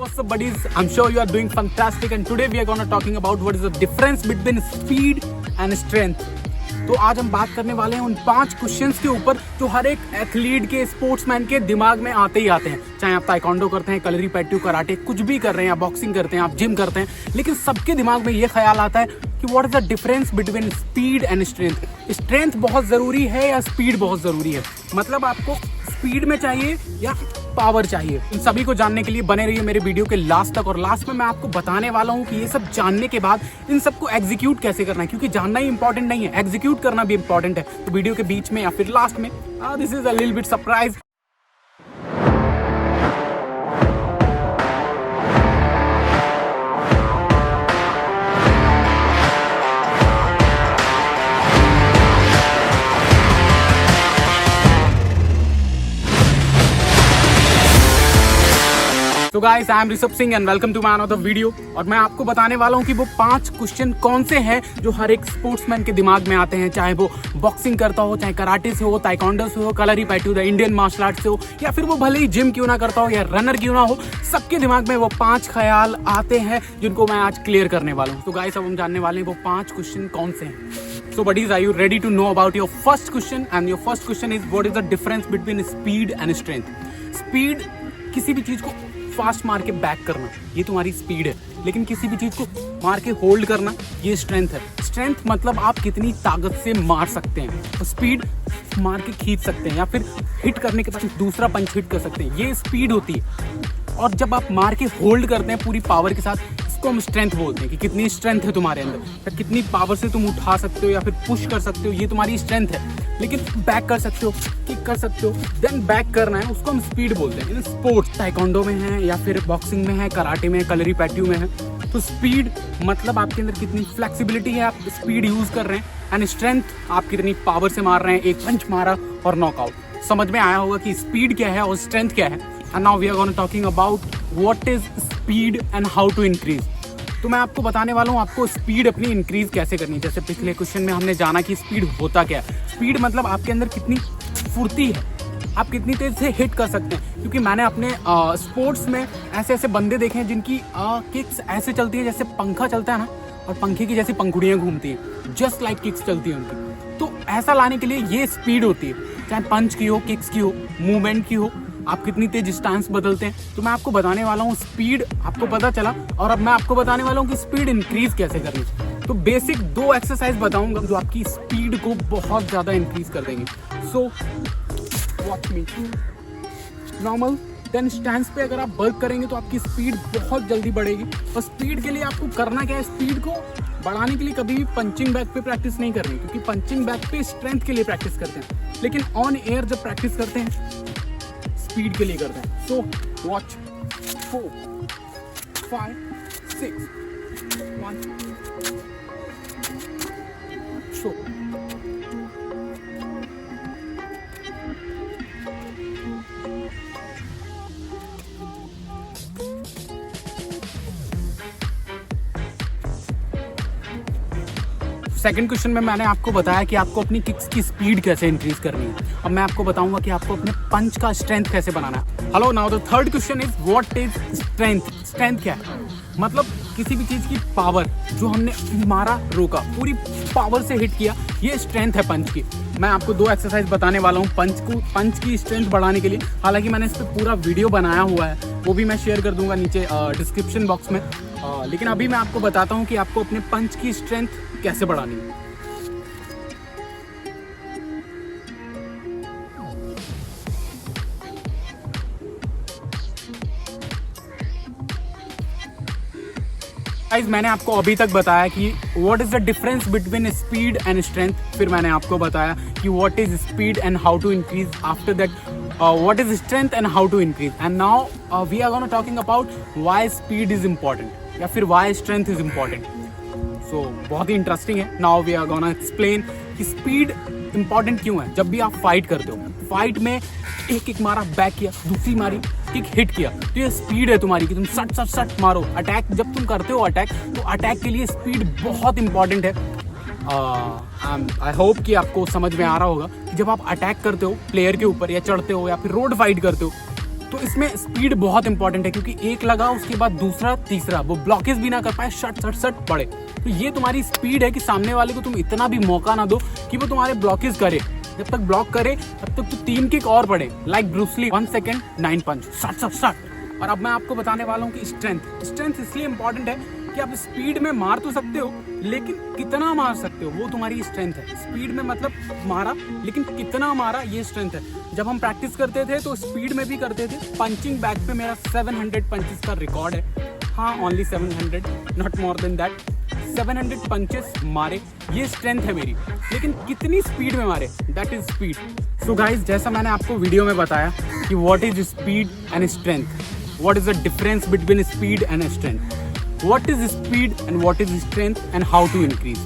what's up buddies? I'm sure you are doing fantastic and today we are going to talking about what is the difference between speed and strength. तो आज हम बात करने वाले हैं उन 5 questions के ऊपर जो हर एक एथलीट के स्पोर्ट्समैन के दिमाग में आते ही आते हैं। चाहे आप ताइक्वांडो करते हैं, कलरीपयट्टू, कराटे, कुछ भी कर रहे हैं, आप बॉक्सिंग करते हैं, आप जिम करते हैं, लेकिन सबके दिमाग में ये ख्याल आता है कि what is the difference between speed and strength. Strength बहुत ज़रूरी है या स्पीड बहुत ज़रूरी है? मतलब आपको स्पीड में चाहिए या पावर चाहिए? इन सभी को जानने के लिए बने रहिए मेरे वीडियो के लास्ट तक। और लास्ट में मैं आपको बताने वाला हूँ कि ये सब जानने के बाद इन सबको एग्जीक्यूट कैसे करना है, क्योंकि जानना ही इंपॉर्टेंट नहीं है, एग्जीक्यूट करना भी इंपॉर्टेंट है। तो वीडियो के बीच में या फिर लास्ट में this is a little bit surprise. तो guys, I am Rishabh Singh and welcome to my another video. और मैं आपको बताने वाला हूँ कि वो 5 क्वेश्चन कौन से हैं जो हर एक स्पोर्ट्समैन के दिमाग में आते हैं, चाहे वो बॉक्सिंग करता हो, चाहे कराटे से हो, ताइक्वांडो से हो, Kalaripayattu the Indian martial art से हो, या फिर वो भले ही जिम क्यों ना करता हो या रनर क्यों ना हो, सबके दिमाग में वो 5 ख्याल आते हैं जिनको मैं आज क्लियर करने वाला हूँ। तो गाइस, अब हम जानने वाले हैं वो 5 क्वेश्चन कौन से हैं। So buddies, are you ready to know about your first question? And your first question is what is the difference between speed and strength? Speed किसी भी चीज को फास्ट मार के बैक करना, ये तुम्हारी स्पीड है। लेकिन किसी भी चीज को मार के होल्ड करना, ये स्ट्रेंथ है। स्ट्रेंथ मतलब आप कितनी ताकत से मार सकते हैं। तो स्पीड मार के खींच सकते हैं या फिर हिट करने के बाद दूसरा पंच हिट कर सकते हैं, ये स्पीड होती है। और जब आप मार के होल्ड करते हैं पूरी पावर के साथ, इसको हम स्ट्रेंथ बोलते हैं कि कितनी स्ट्रेंथ है तुम्हारे अंदर, या कितनी पावर से तुम उठा सकते हो या फिर पुश कर सकते हो, ये तुम्हारी स्ट्रेंथ है। लेकिन बैक कर सकते हो, किक कर सकते हो, देन बैक करना है, उसको हम स्पीड बोलते हैं। इन स्पोर्ट्स ताइक्वांडो में है या फिर बॉक्सिंग में है, कराटे में है, कलरीपयट्टू में है। तो स्पीड मतलब आपके अंदर कितनी फ्लेक्सिबिलिटी है, आप स्पीड यूज कर रहे हैं। एंड स्ट्रेंथ आप कितनी पावर से मार रहे हैं, एक पंच मारा और नॉकआउट। समझ में आया होगा कि स्पीड क्या है और स्ट्रेंथ क्या है। And now we are gonna talking about what is speed and how to increase. तो मैं आपको बताने वाला हूँ आपको स्पीड अपनी इंक्रीज कैसे करनी है। जैसे पिछले क्वेश्चन में हमने जाना कि स्पीड होता क्या है। स्पीड मतलब आपके अंदर कितनी फुर्ती है, आप कितनी तेज से हिट कर सकते हैं। क्योंकि मैंने अपने स्पोर्ट्स में ऐसे ऐसे बंदे देखे हैं जिनकी किक्स ऐसे चलती है जैसे पंखा चलता है ना, और पंखे की जैसी पंखुड़ियाँ घूमती हैं, जस्ट लाइक किक्स चलती है उनकी। तो ऐसा लाने के लिए ये स्पीड होती है, चाहे पंच की हो, किक्स की हो, मूवमेंट की हो, आप कितनी तेज स्टांस बदलते हैं। तो मैं आपको बताने वाला हूँ स्पीड, आपको पता चला। और अब मैं आपको बताने वाला हूँ कि स्पीड इंक्रीज कैसे करनी। तो बेसिक 2 एक्सरसाइज बताऊंगा जो आपकी स्पीड को बहुत ज़्यादा इंक्रीज कर देंगे। So watch me. Normal then stands पे अगर आप वर्क करेंगे तो आपकी स्पीड बहुत जल्दी बढ़ेगी। और स्पीड के लिए आपको करना क्या है, स्पीड को बढ़ाने के लिए कभी भी पंचिंग बैग पे प्रैक्टिस नहीं करनी, क्योंकि पंचिंग बैग पे स्ट्रेंथ के लिए प्रैक्टिस करते हैं, लेकिन ऑन एयर जब प्रैक्टिस करते हैं स्पीड के लिए करते हैं। So watch 4 5 6 1 so second question में मैंने आपको बताया कि आपको अपनी किक्स की स्पीड कैसे इंक्रीज करनी है। अब मैं आपको बताऊंगा कि आपको अपने पंच का स्ट्रेंथ कैसे बनाना है। Hello, now the third question is what is strength. Strength क्या है? मतलब किसी भी चीज की पावर, जो हमने मारा रोका, पूरी पावर से हिट किया, ये स्ट्रेंथ है पंच की। मैं आपको 2 एक्सरसाइज बताने वाला हूँ पंच की स्ट्रेंथ बढ़ाने के लिए। हालांकि मैंने इस पर पूरा वीडियो बनाया हुआ है, वो भी मैं शेयर कर दूंगा नीचे डिस्क्रिप्शन बॉक्स में। लेकिन अभी मैं आपको बताता हूँ कि आपको अपने पंच की स्ट्रेंथ कैसे बढ़ानी है। गाइस, मैंने आपको अभी तक बताया कि what is the difference between speed and strength. फिर मैंने आपको बताया कि what is speed and how to increase. After that what is strength and how to increase. And now we are gonna talking about why speed is important या फिर why strength is important. So बहुत ही interesting है। Now we are gonna explain कि speed important क्यों है। जब भी आप फाइट करते हो, फाइट में एक किक मारा, बैक किया, दूसरी मारी, किक हिट किया, तो ये स्पीड है तुम्हारी कि तुम सट सट सट मारो। अटैक जब तुम करते हो अटैक, तो अटैक के लिए स्पीड बहुत इंपॉर्टेंट है। आई होप कि आपको समझ में आ रहा होगा कि जब आप अटैक करते हो प्लेयर के ऊपर या चढ़ते हो या फिर रोड फाइट करते हो, तो इसमें स्पीड बहुत इंपॉर्टेंट है, क्योंकि एक लगा उसके बाद दूसरा तीसरा वो ब्लॉकेज भी ना कर पाए, शट शट शट पड़े। तो ये तुम्हारी स्पीड है कि सामने वाले को तुम इतना भी मौका ना दो कि वो तुम्हारे ब्लॉकेज करे। जब तक ब्लॉक करे तब तक तो 3 किक और पड़े, लाइक ब्रूस ली 1 सेकेंड 9 पंच, शट शट शट। और अब मैं आपको बताने वाला हूँ कि स्ट्रेंथ इसलिए इंपॉर्टेंट है कि आप स्पीड में मार तो सकते हो, लेकिन कितना मार सकते हो वो तुम्हारी स्ट्रेंथ है। स्पीड में मतलब मारा, लेकिन कितना मारा ये स्ट्रेंथ है। जब हम प्रैक्टिस करते थे तो स्पीड में भी करते थे। पंचिंग बैग पे मेरा 700 पंचेस का रिकॉर्ड है। हाँ, only 700, not more than that. 700 punches मारे, ये स्ट्रेंथ है मेरी। लेकिन कितनी स्पीड में मारे, that is speed. So guys, जैसा मैंने आपको वीडियो में बताया कि what is speed and strength, what is the difference between speed and strength, what is speed and what is strength and how to increase।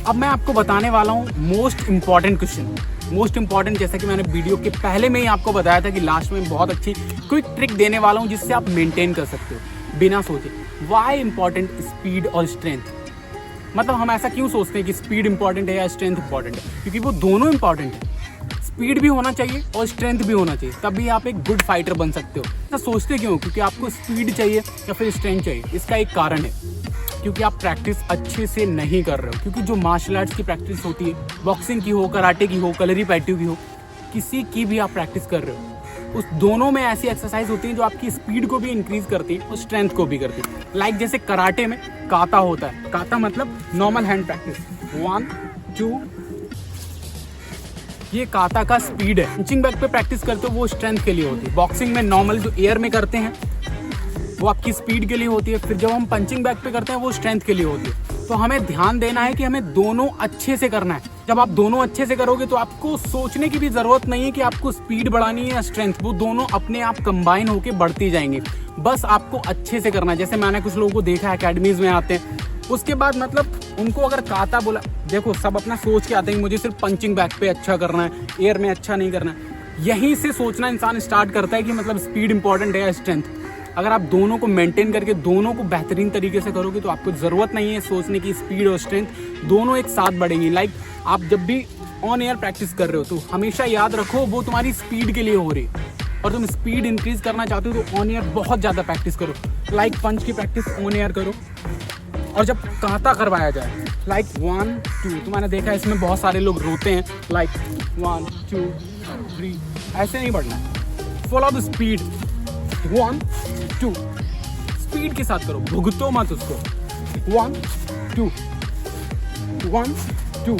अब मैं आपको बताने वाला हूँ most important question, most important, जैसा कि मैंने वीडियो के पहले में ही आपको बताया था कि लास्ट में बहुत अच्छी क्विक ट्रिक देने वाला हूँ जिससे आप मेंटेन कर सकते हो बिना सोचे। वाई इंपॉर्टेंट स्पीड और स्ट्रेंथ, मतलब हम ऐसा क्यों सोचते हैं कि स्पीड इंपॉर्टेंट है या स्ट्रेंथ इंपॉर्टेंट है, क्योंकि वो दोनों इंपॉर्टेंट है। स्पीड भी होना चाहिए और स्ट्रेंथ भी होना चाहिए, तभी आप एक गुड फाइटर बन सकते हो। ऐसा सोचते क्यों, क्योंकि आपको स्पीड चाहिए या फिर स्ट्रेंथ चाहिए? इसका एक कारण है, क्योंकि आप प्रैक्टिस अच्छे से नहीं कर रहे हो। क्योंकि जो मार्शल आर्ट्स की प्रैक्टिस होती है, बॉक्सिंग की हो, कराटे की हो, कलरीपयट्टू की हो, किसी की भी आप प्रैक्टिस कर रहे हो, उस दोनों में ऐसी एक्सरसाइज होती है जो आपकी स्पीड को भी इंक्रीज करती है और स्ट्रेंथ को भी करती है। लाइक जैसे कराटे में काता होता है, काता मतलब नॉर्मल हैंड प्रैक्टिस, 1 2, ये काता का स्पीड है। पंचिंग बैग पे प्रैक्टिस करते हो वो स्ट्रेंथ के लिए होती है। बॉक्सिंग में नॉर्मल जो एयर में करते हैं वो आपकी स्पीड के लिए होती है। फिर जब हम पंचिंग बैग पे करते हैं वो स्ट्रेंथ के लिए होती है। तो हमें ध्यान देना है कि हमें दोनों अच्छे से करना है। जब आप दोनों अच्छे से करोगे तो आपको सोचने की भी जरूरत नहीं है कि आपको स्पीड बढ़ानी है या स्ट्रेंथ, वो दोनों अपने आप कंबाइन होके बढ़ती जाएंगे। बस आपको अच्छे से करना है। जैसे मैंने कुछ लोगों को देखा है अकेडमीज में आते हैं, उसके बाद मतलब उनको अगर काता बोला, देखो सब अपना सोच के आते हैं मुझे सिर्फ पंचिंग बैग पे अच्छा करना है, एयर में अच्छा नहीं करना है। यहीं से सोचना इंसान स्टार्ट करता है कि मतलब स्पीड इंपॉर्टेंट है या स्ट्रेंथ। अगर आप दोनों को मेंटेन करके दोनों को बेहतरीन तरीके से करोगे तो आपको ज़रूरत नहीं है सोचने की स्पीड और स्ट्रेंथ दोनों एक साथ बढ़ेंगी। लाइक आप जब भी ऑन एयर प्रैक्टिस कर रहे हो तो हमेशा याद रखो वो तुम्हारी स्पीड के लिए हो रही है, और तुम स्पीड इंक्रीज करना चाहते हो तो ऑन एयर बहुत ज़्यादा प्रैक्टिस करो। लाइक पंच की प्रैक्टिस ऑन एयर करो, और जब काता करवाया जाए लाइक 1 2, तो मैंने देखा है इसमें बहुत सारे लोग रोते हैं, लाइक 1 2 3, ऐसे नहीं बढ़ना है। फॉलो द स्पीड, 1 2, स्पीड के साथ करो, भुगतो मत उसको। 1 2 1 2,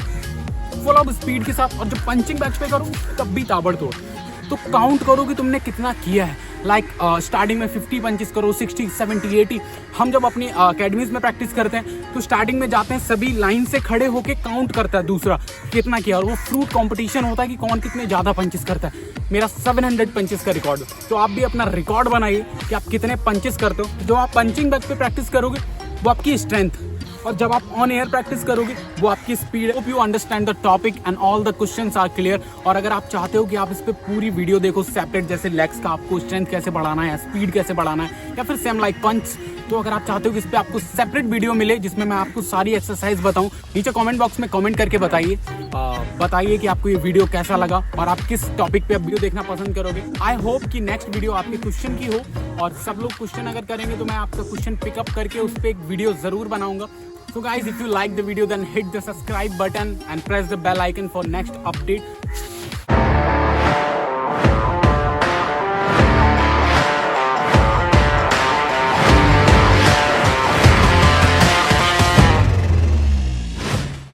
फॉलो द स्पीड के साथ। और जब पंचिंग बैग पे करो तब भी ताबड़तोड़, तो काउंट करो कि तुमने कितना किया है। लाइक स्टार्टिंग में 50 पंचेस करो, 60 70 80। हम जब अपनी अकेडमीज में प्रैक्टिस करते हैं तो स्टार्टिंग में जाते हैं सभी लाइन से खड़े होके काउंट करता है दूसरा कितना किया, और वो फ्रूट कंपटीशन होता है कि कौन कितने ज़्यादा पंचेस करता है। मेरा 700 पंचेस का रिकॉर्ड, तो आप भी अपना रिकॉर्ड बनाइए कि आप कितने पंचेस करते हो। जो आप पंचिंग बैग पे प्रैक्टिस करोगे वो आपकी स्ट्रेंथ, और जब आप ऑन एयर प्रैक्टिस करोगे वो आपकी speed. Hope you understand the topic and all the questions are clear. और अगर आप चाहते हो कि आप इस पे पूरी वीडियो देखो सेपरेट, जैसे लेग्स का आपको स्ट्रेंथ कैसे बढ़ाना है, स्पीड कैसे बढ़ाना है, या फिर सेम लाइक पंच, तो अगर आप चाहते हो कि इस पे आपको सेपरेट वीडियो मिले जिसमें मैं आपको सारी एक्सरसाइज बताऊं, नीचे कमेंट बॉक्स में कमेंट करके बताइए कि आपको ये वीडियो कैसा लगा और आप किस टॉपिक पे वीडियो देखना पसंद करोगे। आई होप कि नेक्स्ट वीडियो आपके क्वेश्चन की हो, और सब लोग क्वेश्चन अगर करेंगे तो मैं आपका क्वेश्चन पिकअप करके उस पर एक वीडियो जरूर बनाऊंगा। So guys, if you like the video then hit the subscribe button and press the bell icon for next update.